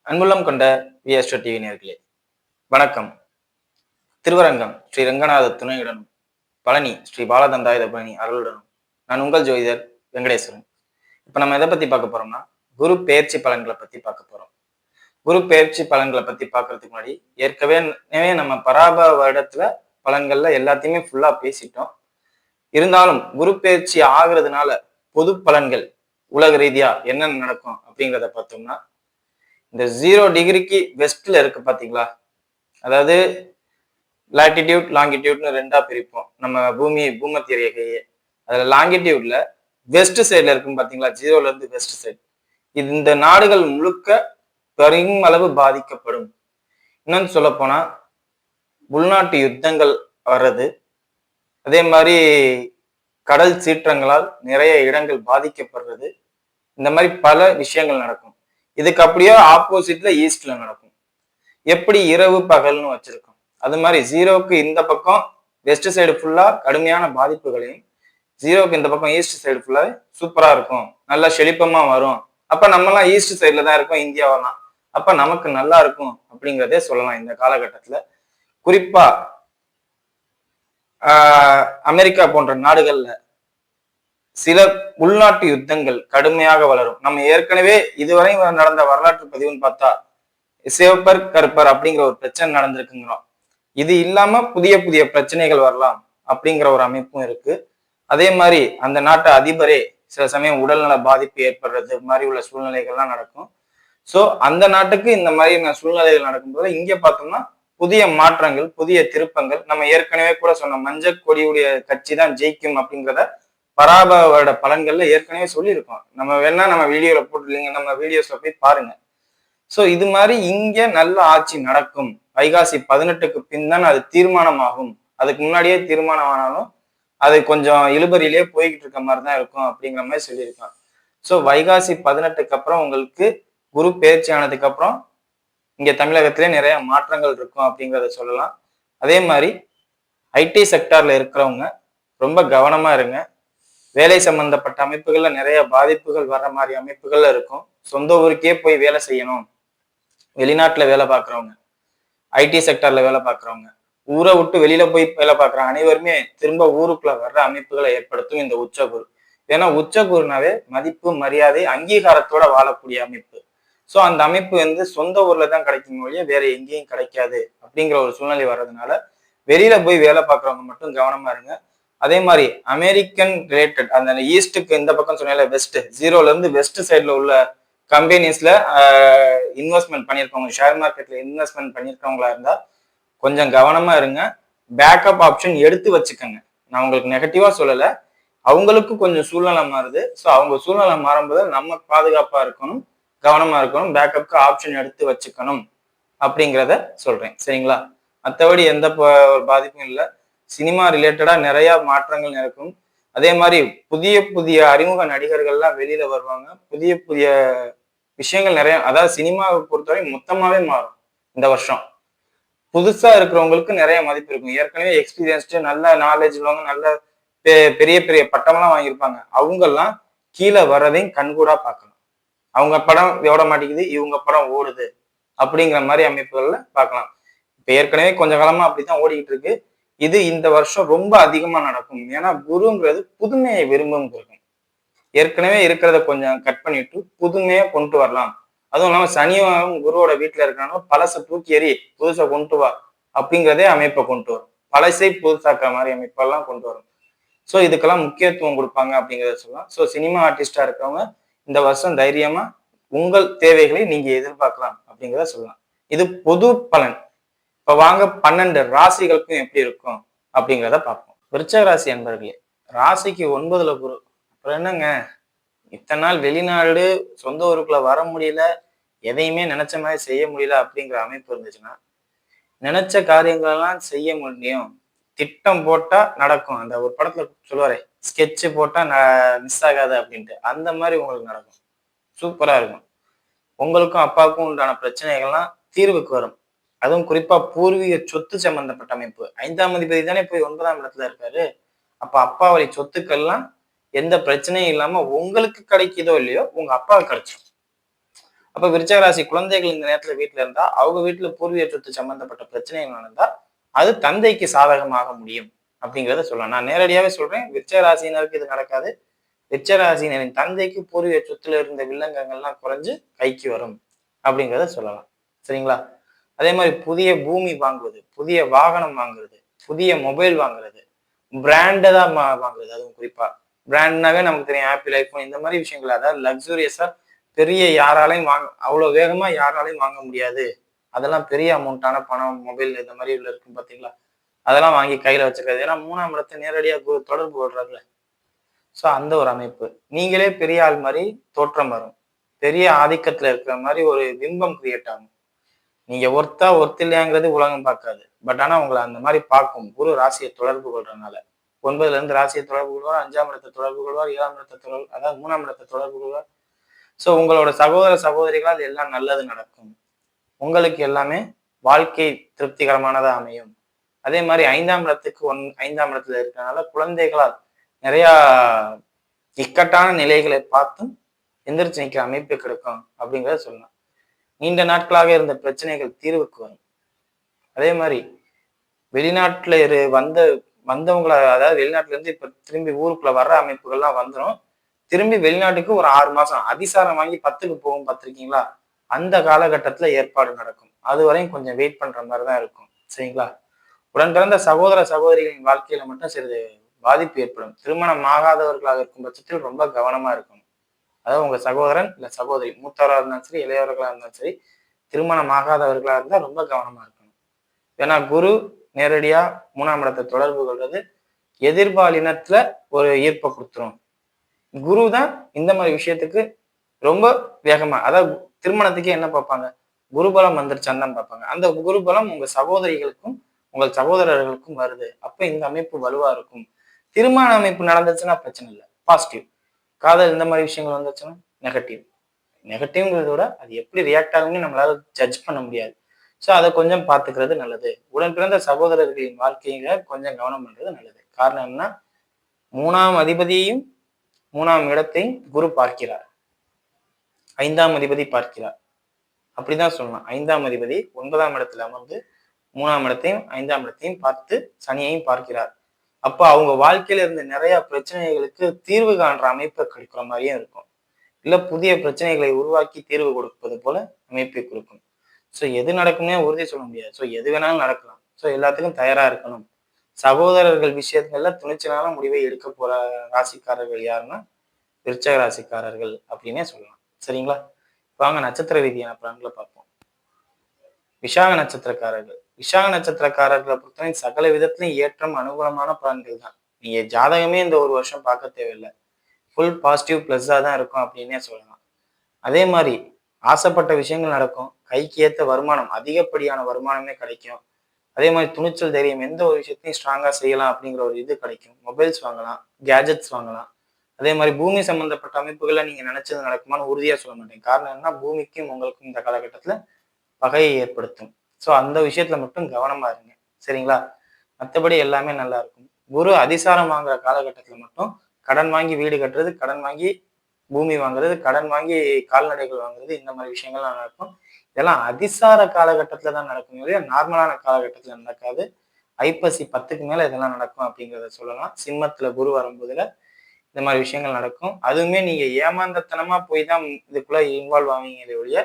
அன்புள்ளம் கொண்ட விஎஸ்டோ டிவி நேர்களே வணக்கம். திருவரங்கம் ஸ்ரீ ரங்கநாத துணையுடனும் பழனி ஸ்ரீ பாலதண்டாயுத பழனி அருளுடனும் நான் உங்கள் ஜோதிடர் வெங்கடேஸ்வரன். இப்ப நம்ம எதை பத்தி பார்க்க போறோம்னா குரு பெயர்ச்சி பலன்களை பத்தி பார்க்க போறோம். குரு பெயர்ச்சி பலன்களை பத்தி பார்க்கறதுக்கு முன்னாடி ஏற்கனவே நம்ம பராப வருடத்துல பலன்கள்ல எல்லாத்தையுமே ஃபுல்லா பேசிட்டோம். இருந்தாலும் குரு பெயர்ச்சி ஆகுறதுனால பொது பலன்கள் உலக ரீதியா என்னென்ன நடக்கும் அப்படிங்கிறத பார்த்தோம்னா, இந்த 0 டிகிரிக்கு வெஸ்ட்ல இருக்கு பாத்தீங்களா, அதாவது லாட்டிடியூட் லாங்கிடியூட்னு ரெண்டா பிரிப்போம் நம்ம பூமத்திய ரேகையே. அதுல லாங்கிடியூட்ல வெஸ்ட் சைட்ல இருக்கும் பாத்தீங்களா, 0ல இருந்து வெஸ்ட் சைடு, இந்த நாடுகள் முழுக்க பெரும் அளவு பாதிக்கப்படும். இன்னொன்னு சொல்ல போனா உள்நாட்டு யுத்தங்கள் வர்றது, அதே மாதிரி கடல் சீற்றங்களால் நிறைய இடங்கள் பாதிக்கப்படுறது, இந்த மாதிரி பல விஷயங்கள் நடக்கும். இதுக்கு அப்படியே ஆப்போசிட்ல ஈஸ்ட்ல நடக்கும். எப்படி இரவு பகல்னு வச்சிருக்கோம், அது மாதிரி 0க்கு இந்த பக்கம் வெஸ்ட் சைடு ஃபுல்லா கடுமையான பாதிப்புகளையும், 0க்கு இந்த பக்கம் ஈஸ்ட் சைடு ஃபுல்லா சூப்பரா இருக்கும், நல்லா செழிப்பமா வரும். அப்ப நம்ம எல்லாம் ஈஸ்ட் சைட்ல தான் இருக்கோம், இந்தியாவெல்லாம். அப்ப நமக்கு நல்லா இருக்கும் அப்படிங்கிறதே சொல்லலாம். இந்த காலகட்டத்துல குறிப்பா அமெரிக்கா போன்ற நாடுகள்ல சில உள்நாட்டு யுத்தங்கள் கடுமையாக வளரும். நம்ம ஏற்கனவே இதுவரை நடந்த வரலாற்று பதிவுன்னு பார்த்தா சிவப்பர் கருப்பர் அப்படிங்கிற ஒரு பிரச்சனை நடந்திருக்குங்கிறோம். இது இல்லாம புதிய புதிய பிரச்சனைகள் வரலாம் அப்படிங்கிற ஒரு அமைப்பும் இருக்கு. அதே மாதிரி அந்த நாட்டு அதிபரே சில சமயம் உடல்நல பாதிப்பு ஏற்படுறது மாதிரி உள்ள சூழ்நிலைகள்லாம் நடக்கும். சோ அந்த நாட்டுக்கு இந்த மாதிரி சூழ்நிலைகள் நடக்கும்போது இங்க பார்த்தோம்னா புதிய மாற்றங்கள், புதிய திருப்பங்கள். நம்ம ஏற்கனவே கூட சொன்ன மஞ்சள் கொடியுடைய கட்சி தான் ஜெயிக்கும் அப்படிங்கிறத பராபவரோட பலன்கள்ல ஏற்கனவே சொல்லியிருக்கோம். நம்ம வேணா நம்ம வீடியோல போட்டுருலீங்க, நம்ம வீடியோஸ்ல போய் பாருங்க. சோ இது மாதிரி இங்க நல்ல ஆட்சி நடக்கும். வைகாசி 18க்கு பின் தான் அது தீர்மானம் ஆகும். அதுக்கு முன்னாடியே தீர்மானம் ஆனாலும் அது கொஞ்சம் இழுபறியிலேயே போய்கிட்டு இருக்க மாதிரி தான் இருக்கும் அப்படிங்கிற மாதிரி சொல்லியிருக்கான். சோ வைகாசி 18க்கு அப்புறம் உங்களுக்கு குரு பெயர்ச்சி ஆனதுக்கு அப்புறம் இங்க தமிழகத்திலே நிறைய மாற்றங்கள் இருக்கும் அப்படிங்கிறத சொல்லலாம். அதே மாதிரி ஐடி செக்டார்ல இருக்கிறவங்க ரொம்ப கவனமா இருங்க. வேலை சம்பந்தப்பட்ட அமைப்புகள்ல நிறைய பாதிப்புகள் வர்ற மாதிரி அமைப்புகள்ல இருக்கும். சொந்த ஊருக்கே போய் வேலை செய்யணும், வெளிநாட்டுல வேலை பார்க்குறவங்க, ஐடி செக்டர்ல வேலை பார்க்குறவங்க, ஊரை விட்டு வெளியில போய் வேலை பார்க்குற அனைவருமே திரும்ப ஊருக்குள்ள வர்ற அமைப்புகளை ஏற்படுத்தும் இந்த உச்சகுரு. ஏன்னா உச்சகுருனாவே மதிப்பு, மரியாதை, அங்கீகாரத்தோட வாழக்கூடிய அமைப்பு. சோ அந்த அமைப்பு சொந்த ஊர்ல தான் கிடைக்கும் ஒழிய வேற எங்கேயும் கிடைக்காது அப்படிங்கிற ஒரு சூழ்நிலை வர்றதுனால வெளியில போய் வேலை பார்க்குறவங்க மட்டும் கவனமா இருங்க. அதே மாதிரி அமெரிக்கன் ரிலேட்டட் அந்த ஈஸ்டுக்கு இந்த பக்கம் சொன்னால வெஸ்ட், 0ல இருந்து வெஸ்ட் சைட்ல உள்ள கம்பெனிஸ்ல இன்வெஸ்ட்மெண்ட் பண்ணியிருக்கவங்க, ஷேர் மார்க்கெட்ல இன்வெஸ்ட்மெண்ட் பண்ணியிருக்கவங்களா இருந்தா கொஞ்சம் கவனமா இருங்க. பேக்கப் ஆப்ஷன் எடுத்து வச்சுக்கோங்க. நான் உங்களுக்கு நெகட்டிவா சொல்லல, அவங்களுக்கு கொஞ்சம் சூழ்நிலை மாறுது. ஸோ அவங்க சூழ்நிலை மாறும்போது நம்ம பாதுகாப்பா இருக்கணும், கவனமா இருக்கணும், பேக்கப்க்கு ஆப்ஷன் எடுத்து வச்சுக்கணும் அப்படிங்கிறத சொல்றேன். சரிங்களா? மற்றபடி எந்த பாதிப்பும் இல்லை. சினிமா ரிலேட்டடா நிறைய மாற்றங்கள் நடக்கும். அதே மாதிரி புதிய புதிய அறிமுக நடிகர்கள்லாம் வெளியில வருவாங்க. புதிய புதிய விஷயங்கள் நிறைய, அதாவது சினிமாவை பொறுத்தவரை மொத்தமாவே மாறும் இந்த வருஷம். புதுசா இருக்கிறவங்களுக்கு நிறைய மதிப்பு இருக்கும். ஏற்கனவே எக்ஸ்பீரியன்ஸ்டு நல்ல நாலேஜ் உள்ளவங்க, நல்ல பெரிய பெரிய பட்டம்லாம் வாங்கியிருப்பாங்க. அவங்கெல்லாம் கீழே வர்றதையும் கண்கூடா பார்க்கலாம். அவங்க படம் ஓட மாட்டேங்குது, இவங்க படம் ஓடுது அப்படிங்கிற மாதிரி அமைப்புகள்ல பார்க்கலாம். இப்ப ஏற்கனவே கொஞ்ச காலமா அப்படித்தான் ஓடிக்கிட்டு இருக்கு. இது இந்த வருஷம் ரொம்ப அதிகமா நடக்கும். ஏன்னா குருங்கிறது புதுமையை விரும்பும் கிரகம். ஏற்கனவே இருக்கிறத கொஞ்சம் கட் பண்ணிட்டு புதுமையா கொண்டு வரலாம். அதுவும் இல்லாம சனியும் குருவோட வீட்டுல இருக்கிறனால பழசை தூக்கி எறி, புதுசை கொண்டு வா அப்படிங்கிறதே அமைப்பை கொண்டு வரும். பழசை புதுசாக்குற மாதிரி அமைப்பெல்லாம் கொண்டு வரும். ஸோ இதுக்கெல்லாம் முக்கியத்துவம் கொடுப்பாங்க அப்படிங்கிறத சொல்லலாம். ஸோ சினிமா ஆர்டிஸ்டா இருக்கிறவங்க இந்த வருஷம் தைரியமா உங்கள் தேவைகளை நீங்க எதிர்பார்க்கலாம் அப்படிங்கிறத சொல்லலாம். இது பொது பலன். இப்ப வாங்க 12 ராசிகளுக்கும் எப்படி இருக்கும் அப்படிங்கிறத பார்ப்போம். விருச்சக ராசி அன்பர்களே, ராசிக்கு 9ல குரு. அப்புறம் என்னங்க, இத்தனை நாள் வெளிநாடு, சொந்த ஊருக்குள்ள வர முடியல, எதையுமே நினைச்ச மாதிரி செய்ய முடியல அப்படிங்கிற அமைப்பு இருந்துச்சுன்னா, நினைச்ச காரியங்களெல்லாம் செய்ய முடியும். திட்டம் போட்டா நடக்கும். அந்த ஒரு படத்துல சொல்லுவாரே, ஸ்கெட்சு போட்டா மிஸ் ஆகாது அப்படின்ட்டு, அந்த மாதிரி உங்களுக்கு நடக்கும். சூப்பரா இருக்கும். உங்களுக்கும் அப்பாவுக்கும் உண்டான பிரச்சனைகள்லாம் தீர்வுக்கு வரும். அதுவும் குறிப்பா பூர்வீக சொத்து சம்பந்தப்பட்ட அமைப்பு. 5ஆம் அதிபதி தானே போய் 9ஆம் இடத்துல இருக்காரு. அப்ப அப்பா வழி சொத்துக்கள்லாம் எந்த பிரச்சனையும் இல்லாம உங்களுக்கு கிடைக்குதோ இல்லையோ உங்க அப்பாவுக்கு கிடைச்சிடும். அப்ப விருச்சக ராசி குழந்தைகள் இந்த நேரத்துல வீட்டுல இருந்தா அவங்க வீட்டுல பூர்வீக சொத்து சம்பந்தப்பட்ட பிரச்சனைகள் நடந்தா அது தந்தைக்கு சாதகமாக முடியும் அப்படிங்கிறத சொல்லலாம். நான் நேரடியாவே சொல்றேன், விருச்சக ராசினருக்கு இது நடக்காது. விருச்சக ராசினரின் தந்தைக்கு பூர்வீக சொத்துல இருந்த வில்லங்கங்கள்லாம் குறைஞ்சு கைக்கு வரும் அப்படிங்கிறத சொல்லலாம். சரிங்களா? அதே மாதிரி புதிய பூமி வாங்குவது, புதிய வாகனம் வாங்குறது, புதிய மொபைல் வாங்குறது, பிராண்டடா வாங்குறது, அதுவும் குறிப்பா பிராண்ட்னாவே நமக்கு தெரியும், ஆப்பிள், ஐபோன் இந்த மாதிரி விஷயங்கள். அதாவது லக்ஸூரியஸா பெரிய யாராலையும் அவ்வளவு வேகமா யாராலையும் வாங்க முடியாது. அதெல்லாம் பெரிய அமௌண்ட்டான பணம், மொபைல் இந்த மாதிரி இருக்கும் பாத்தீங்களா? அதெல்லாம் வாங்கி கையில வச்சுக்கிறது. ஏன்னா 3ஆம் இடத்தை நேரடியா தொடர்பு கொள்றதுல. சோ அந்த ஒரு அமைப்பு. நீங்களே பெரிய ஆள் மாதிரி தோற்றம் வரும். பெரிய ஆதிக்கத்துல இருக்கிற மாதிரி ஒரு பிம்பம் கிரியேட் ஆகும். நீங்க ஒர்த்தா ஒர்த்தில்லையாங்கிறது உலகம் பார்க்காது. பட் ஆனா உங்களை அந்த மாதிரி பார்க்கும். குரு ராசியை தொடர்பு கொள்றதுனால. 9ல இருந்து ராசியை தொடர்பு கொள்வார், 5ஆம் இடத்தை தொடர்பு கொள்வார், 7ஆம் இடத்தை தொடர்பு, அதாவது 3ஆம் இடத்தை தொடர்பு கொள்வார். சோ உங்களோட சகோதர சகோதரிகளால் எல்லாம் நல்லது நடக்கும். உங்களுக்கு எல்லாமே வாழ்க்கை திருப்திகரமானதா அமையும். அதே மாதிரி 5ஆம் இடத்துக்கு 5ஆம் இடத்துல இருக்கிறனால குழந்தைகளால் நிறைய இக்கட்டான நிலைகளை பார்த்தும் எந்திரிச்சு நிற்கிற அமைப்பு கிடைக்கும் அப்படிங்கிறத சொல்லலாம். நீண்ட நாட்களாக இருந்த பிரச்சனைகள் தீர்வுக்கு வரும். அதே மாதிரி வெளிநாட்டுல வந்தவங்களை, அதாவது வெளிநாட்டுல இருந்து இப்ப திரும்பி ஊருக்குள்ள வர்ற அமைப்புகள்லாம் வந்துடும். திரும்பி வெளிநாட்டுக்கு ஒரு 6 மாசம் அதிசாரம் வாங்கி 10க்கு போகும் பார்த்திருக்கீங்களா? அந்த காலகட்டத்துல ஏற்பாடு நடக்கும். அது வரையும் கொஞ்சம் வெயிட் பண்ற மாதிரிதான் இருக்கும். சரிங்களா? உடன் பிறந்த சகோதர சகோதரிகளின் வாழ்க்கையில மட்டும் சிறிது பாதிப்பு ஏற்படும். திருமணம் ஆகாதவர்களாக இருக்கும் பட்சத்தில் ரொம்ப கவனமா இருக்கணும். அதாவது உங்க சகோதரன் இல்ல சகோதரி, மூத்தவராக இருந்தாலும் சரி, இளையவர்களா இருந்தாலும் சரி, திருமணம் ஆகாதவர்களா இருந்தா ரொம்ப கவனமா இருக்கணும். ஏன்னா குரு நேரடியா 3ஆம் இடத்தை தொடர்பு கொள்றது எதிர்பாலினத்துல ஒரு ஈர்ப்பை கொடுத்துரும். குரு தான் இந்த மாதிரி விஷயத்துக்கு ரொம்ப வேகமா, அதாவது திருமணத்துக்கே என்ன பார்ப்பாங்க, குருபலம் வந்துருச்சான்னு தான் பார்ப்பாங்க. அந்த குருபலம் உங்க சகோதரிகளுக்கும் உங்கள் சகோதரர்களுக்கும் வருது. அப்ப இந்த அமைப்பு வலுவா இருக்கும். திருமண அமைப்பு நடந்துச்சுன்னா பிரச்சனை இல்லை, பாசிட்டிவ். காதல் இந்த மாதிரி விஷயங்கள் வந்துச்சுன்னா நெகட்டிவ். நெகட்டிவ்ங்கிறத விட அது எப்படி ரியாக்ட் ஆகும்னு நம்மளால ஜட்ஜ் பண்ண முடியாது. ஸோ அதை கொஞ்சம் பார்த்துக்கிறது நல்லது. உடன் பிறந்த சகோதரர்களின் வாழ்க்கையில கொஞ்சம் கவனம் பண்றது நல்லது. காரணம் என்ன, 3ஆம் அதிபதியையும் 3ஆம் இடத்தையும் குரு பார்க்கிறார், 5ஆம் அதிபதி பார்க்கிறார். அப்படிதான் சொல்லலாம். 5ஆம் அதிபதி 9ஆம் இடத்துல அமர்ந்து 3ஆம் இடத்தையும் 5ஆம் இடத்தையும் பார்த்து சனியையும் பார்க்கிறார். அப்ப அவங்க வாழ்க்கையில இருந்த நிறைய பிரச்சனைகளுக்கு தீர்வு காண்ற அமைப்பை கிடைக்கிற மாதிரியும் இருக்கும். இல்ல புதிய பிரச்சனைகளை உருவாக்கி தீர்வு கொடுப்பது போல அமைப்பை கொடுக்கும். ஸோ எது நடக்கும்னே உறுதி சொல்ல முடியாது. ஸோ எது வேணாலும் நடக்கலாம். ஸோ எல்லாத்துக்கும் தயாரா இருக்கணும். சகோதரர்கள் விஷயங்கள்ல துணிச்சலான முடிவை எடுக்க போற ராசிக்காரர்கள் யாருன்னா விருச்சக ராசிக்காரர்கள் அப்படின்னே சொல்லலாம். சரிங்களா? வாங்க நட்சத்திர ரீதியான பலன்களை பார்ப்போம். விஷாக நட்சத்திரக்காரர்கள். விஷாக நட்சத்திரக்காரர்களை பொறுத்தவரை சகல விதத்திலையும் ஏற்றம் அனுகூலமான பலன்கள் தான். நீங்க ஜாதகமே இந்த ஒரு வருஷம் பார்க்க தேவையில்லை. ஃபுல் பாசிட்டிவ் பிளஸ்ஸா தான் இருக்கும் அப்படின்னே சொல்லலாம். அதே மாதிரி ஆசைப்பட்ட விஷயங்கள் நடக்கும். கைக்கு ஏத்த வருமானம், அதிகப்படியான வருமானமே கிடைக்கும். அதே மாதிரி துணிச்சல், தைரியம், எந்த ஒரு விஷயத்தையும் ஸ்ட்ராங்கா செய்யலாம் அப்படிங்கிற ஒரு இது கிடைக்கும். மொபைல்ஸ் வாங்கலாம், கேஜெட்ஸ் வாங்கலாம். அதே மாதிரி பூமி சம்பந்தப்பட்ட அமைப்புகள்ல நீங்க நினைச்சது நடக்குமான்னு உறுதியா சொல்ல மாட்டேன். காரணம் என்ன, பூமிக்கும் உங்களுக்கும் இந்த காலகட்டத்துல பகையை ஏற்படுத்தும். ஸோ அந்த விஷயத்துல மட்டும் கவனமா இருங்க. சரிங்களா? மற்றபடி எல்லாமே நல்லா இருக்கும். குரு அதிசாரம் வாங்குற காலகட்டத்துல மட்டும் கடன் வாங்கி வீடு கட்டுறது, கடன் வாங்கி பூமி வாங்குறது, கடன் வாங்கி கால்நடைகள் வாங்குறது, இந்த மாதிரி விஷயங்கள்லாம் நடக்கும். இதெல்லாம் அதிசார காலகட்டத்துல தான் நடக்கும், இல்லையா நார்மலான காலகட்டத்துல நடக்காது. ஐப்பசி 10க்கு மேல இதெல்லாம் நடக்கும் அப்படிங்கிறத சொல்லலாம். சிம்மத்துல குரு வரும்போதுல இந்த மாதிரி விஷயங்கள் நடக்கும். அதுவுமே நீங்க ஏமாந்தத்தனமா போய் தான் இதுக்குள்ள இன்வால்வ் ஆவீங்களே ஒழிய,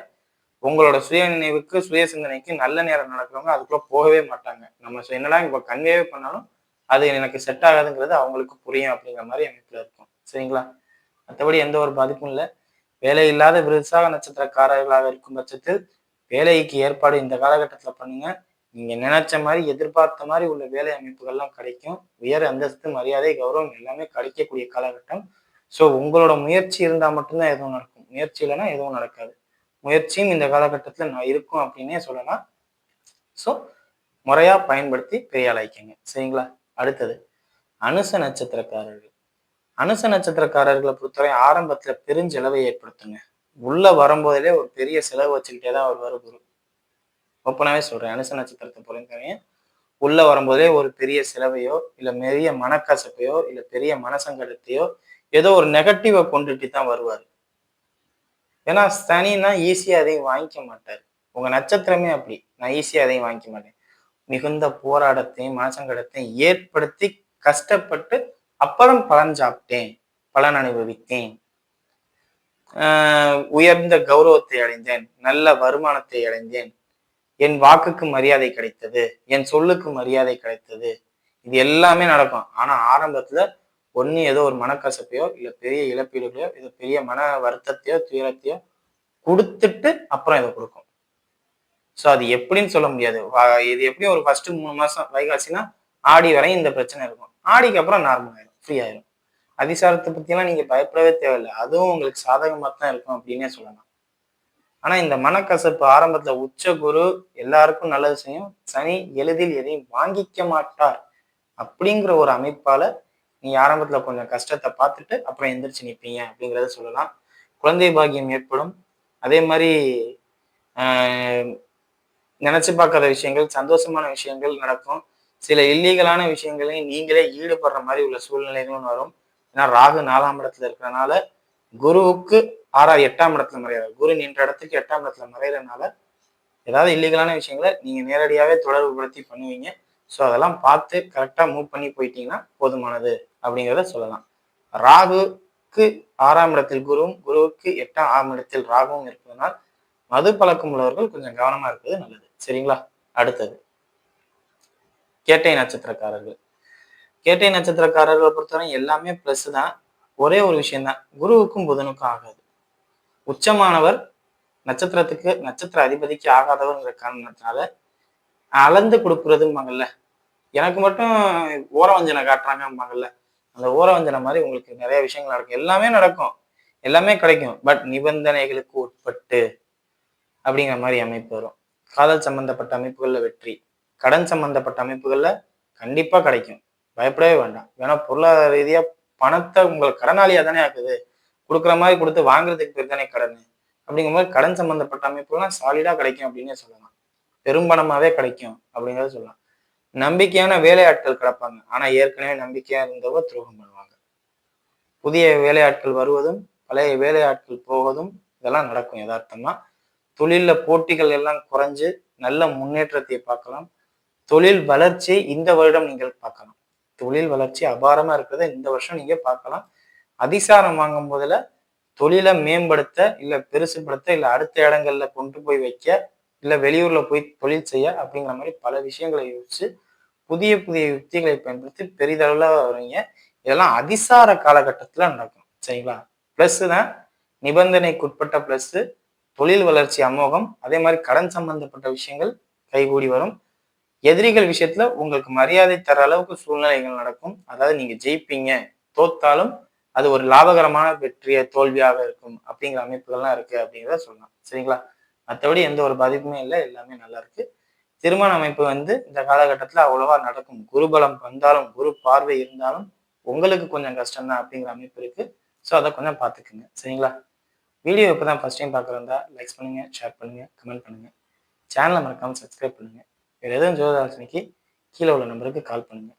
உங்களோட சுய நினைவுக்கு சுய சிந்தனைக்கு நல்ல நேரம் நடக்கிறவங்க அதுக்குள்ள போகவே மாட்டாங்க. நம்ம என்னடா இப்ப கன்வேவே பண்ணாலும் அது எனக்கு செட் ஆகாதுங்கிறது அவங்களுக்கு புரியும் அப்படிங்கிற மாதிரி அமைப்புல இருக்கும். சரிங்களா? மற்றபடி எந்த ஒரு பாதிப்பும் இல்லை. வேலை இல்லாத விருசாக நட்சத்திரக்காரர்களாக இருக்கும் பட்சத்தில் வேலைக்கு ஏற்பாடு இந்த காலகட்டத்துல பண்ணுங்க. நீங்க நினைச்ச மாதிரி எதிர்பார்த்த மாதிரி உள்ள வேலை அமைப்புகள்லாம் கிடைக்கும். உயர் அந்தஸ்து, மரியாதை, கௌரவம் எல்லாமே கிடைக்கக்கூடிய காலகட்டம். ஸோ உங்களோட முயற்சி இருந்தா மட்டும்தான் எதுவும் நடக்கும். முயற்சி இல்லைன்னா எதுவும் நடக்காது. முயற்சியும் இந்த காலகட்டத்துல நான் இருக்கும் அப்படின்னே சொல்லலாம். ஸோ முறையா பயன்படுத்தி பெரிய ஆளாய்க்கங்க. சரிங்களா? அடுத்தது அனுச நட்சத்திரக்காரர்கள். அனுச நட்சத்திரக்காரர்களை பொறுத்தவரை ஆரம்பத்துல பெருஞ்செலவை ஏற்படுத்துங்க. உள்ள வரும்போதிலே ஒரு பெரிய செலவு வச்சுக்கிட்டே தான் அவர் குரு. ஓப்பனாவே சொல்றேன். அனுச நட்சத்திரத்தை பொறுத்தவரை உள்ள வரும்போதே ஒரு பெரிய செலவையோ, இல்ல பெரிய மனக்கசப்பையோ, இல்ல பெரிய மனசங்கடத்தையோ, ஏதோ ஒரு நெகட்டிவ கொண்டுட்டு தான் வருவாரு. ஏன்னா சனின்னா ஈஸியா அதையும் வாங்கிக்க மாட்டாரு. உங்க நட்சத்திரமே அப்படி. நான் ஈஸியா அதையும் வாங்கிக்க மாட்டேன். மிகுந்த போராட்டத்தையும் மனசங்கடத்தையும் ஏற்படுத்தி கஷ்டப்பட்டு அப்புறம் பலன் சாப்பிட்டேன், பலன் அனுபவித்தேன். உயர்ந்த கௌரவத்தை அடைந்தேன், நல்ல வருமானத்தை அடைந்தேன், என் வாக்குக்கு மரியாதை கிடைத்தது, என் சொல்லுக்கு மரியாதை கிடைத்தது. இது எல்லாமே நடக்கும். ஆனா ஆரம்பத்துல ஒண்ணு ஏதோ ஒரு மனக்கசப்பையோ இல்ல பெரிய இழப்பீடுகளையோ இல்ல பெரிய மன வருத்தத்தையோ துயரத்தையோ கொடுத்துட்டு அப்புறம் இதை கொடுக்கும். ஸோ அது எப்படின்னு சொல்ல முடியாது. இது எப்படியும் ஒரு ஃபர்ஸ்ட் 3 மாசம் வைகாசினா ஆடி வரையும் இந்த பிரச்சனை இருக்கும். ஆடிக்கு அப்புறம் நார்மல் ஆயிடும், ஃப்ரீ ஆயிடும். அதிசாரத்தை பத்தியெல்லாம் நீங்க பயப்படவே தேவையில்லை. அதுவும் உங்களுக்கு சாதகமா தான் இருக்கும் அப்படின்னே சொல்லலாம். ஆனா இந்த மனக்கசப்பு ஆரம்பத்துல உச்ச குரு எல்லாருக்கும் நல்லது செய்யும். சனி எளிதில் எதையும் வாங்கிக்க மாட்டார் அப்படிங்கிற ஒரு அமைப்பால நீங்க ஆரம்பத்துல கொஞ்சம் கஷ்டத்தை பார்த்துட்டு அப்புறம் எந்திரிச்சு நிற்பீங்க அப்படிங்கிறத சொல்லலாம். குழந்தை பாக்கியம் ஏற்படும். அதே மாதிரி நினைச்சு பார்க்காத விஷயங்கள், சந்தோஷமான விஷயங்கள் நடக்கும். சில இல்லீகலான விஷயங்களையும் நீங்களே ஈடுபடுற மாதிரி உள்ள சூழ்நிலைகளும் வரும். ஏன்னா ராகு 4ஆம் இடத்துல இருக்கிறனால குருவுக்கு 8ஆம் இடத்துல மறைகிறார். குரு நின்ற இடத்துக்கு 8ஆம் இடத்துல மறைகிறனால ஏதாவது இல்லீகலான விஷயங்களை நீங்க நேரடியாவே தொடர்பு படுத்தி பண்ணுவீங்க. ஸோ அதெல்லாம் பார்த்து கரெக்டா மூவ் பண்ணி போயிட்டீங்கன்னா போதுமானது அப்படிங்கிறத சொல்லலாம். ராகுக்கு 6ஆம் இடத்தில் குருவும், குருவுக்கு 8ஆம் இடத்தில் ராகுவும் இருப்பதனால் மது பழக்கம் உள்ளவர்கள் கொஞ்சம் கவனமா இருக்கிறது நல்லது. சரிங்களா? அடுத்தது கேட்டை நட்சத்திரக்காரர்கள். கேட்டை நட்சத்திரக்காரர்களை பொறுத்தவரை எல்லாமே பிளஸ் தான். ஒரே ஒரு விஷயம்தான், குருவுக்கும் புதனுக்கும் ஆகாது. உச்சமானவர் நட்சத்திரத்துக்கு நட்சத்திர அதிபதிக்கு ஆகாதவர்ங்கிற காரணத்தினால அளந்து கொடுக்குறதும்பாங்கல்ல, எனக்கு மட்டும் ஓரவஞ்சனை காட்டுறாங்கம்பாங்கல்ல, அந்த ஓரவஞ்சனை மாதிரி உங்களுக்கு நிறைய விஷயங்கள் நடக்கும். எல்லாமே நடக்கும், எல்லாமே கிடைக்கும். பட் நிபந்தனைகளுக்கு உட்பட்டு அப்படிங்கிற மாதிரி அமைப்பு வரும். காதல் சம்பந்தப்பட்ட அமைப்புகள்ல வெற்றி, கடன் சம்பந்தப்பட்ட அமைப்புகள்ல கண்டிப்பா கிடைக்கும். பயப்படவே வேண்டாம். ஏன்னா பொருளாதார ரீதியா பணத்தை உங்களுக்கு கடனாளியா தானே ஆக்குது. கொடுக்குற மாதிரி கொடுத்து வாங்குறதுக்கு பேர் தானே கடன். அப்படிங்கிற மாதிரி கடன் சம்பந்தப்பட்ட அமைப்புகள்லாம் சாலிடா கிடைக்கும் அப்படின்னே சொல்லலாம். பெரும்பணமாவே கிடைக்கும் அப்படிங்கிறத சொல்லலாம். நம்பிக்கையான வேலையாட்கள் கிடப்பாங்க. ஆனா ஏற்கனவே நம்பிக்கையா இருந்தவங்க துரோகம் பண்ணுவாங்க. புதிய வேலையாட்கள் வருவதும் பழைய வேலையாட்கள் போவதும் இதெல்லாம் நடக்கும் யதார்த்தமா. தொழில்ல போட்டிகள் எல்லாம் குறைஞ்சு நல்ல முன்னேற்றத்தை பார்க்கலாம். தொழில் வளர்ச்சி இந்த வருடம் நீங்கள் பார்க்கலாம். தொழில் வளர்ச்சி அபாரமா இருக்கிறத இந்த வருஷம் நீங்க பார்க்கலாம். அதிசாரம் வாங்கும் போதுல தொழிலை மேம்படுத்த இல்ல பெருசுபடுத்த இல்ல அடுத்த இடங்கள்ல கொண்டு போய் வைக்க இல்ல வெளியூர்ல போய் தொழில் செய்ய அப்படிங்கிற மாதிரி பல விஷயங்களை யோசிச்சு புதிய புதிய யுக்திகளை பயன்படுத்தி பெரிதளவுல வருவீங்க. இதெல்லாம் அதிசார காலகட்டத்துல நடக்கும். சரிங்களா? பிளஸ் தான், நிபந்தனைக்குட்பட்ட பிளஸ், தொழில் வளர்ச்சி அமோகம். அதே மாதிரி கடன் சம்பந்தப்பட்ட விஷயங்கள் கைகூடி வரும். எதிரிகள் விஷயத்துல உங்களுக்கு மரியாதை தர அளவுக்கு சூழ்நிலைகள் நடக்கும். அதாவது நீங்க ஜெயிப்பீங்க, தோத்தாலும் அது ஒரு லாபகரமான வெற்றிய தோல்வியாக இருக்கும் அப்படிங்கிற அமைப்புகள்லாம் இருக்கு அப்படிங்கிறத சொல்லலாம். சரிங்களா? மற்றபடி எந்த ஒரு பாதிப்புமே இல்லை, எல்லாமே நல்லா இருக்கு. திருமண அமைப்பு இந்த காலகட்டத்துல அவ்வளவா நடக்கும். குருபலம் வந்தாலும் குரு பார்வை இருந்தாலும் உங்களுக்கு கொஞ்சம் கஷ்டம்தான் அப்படிங்கிற அமைப்பு இருக்கு. ஸோ அதை கொஞ்சம் பார்த்துக்குங்க. சரிங்களா? வீடியோ இப்போதான் ஃபர்ஸ்ட் டைம் பார்க்குறதா லைக் பண்ணுங்க, ஷேர் பண்ணுங்க, கமெண்ட் பண்ணுங்க. சேனலை மறக்காம சப்ஸ்கிரைப் பண்ணுங்க. வேற எதுவும் ஜோதிட ஆலோசனைக்கு கீழே உள்ள நம்பருக்கு கால் பண்ணுங்க.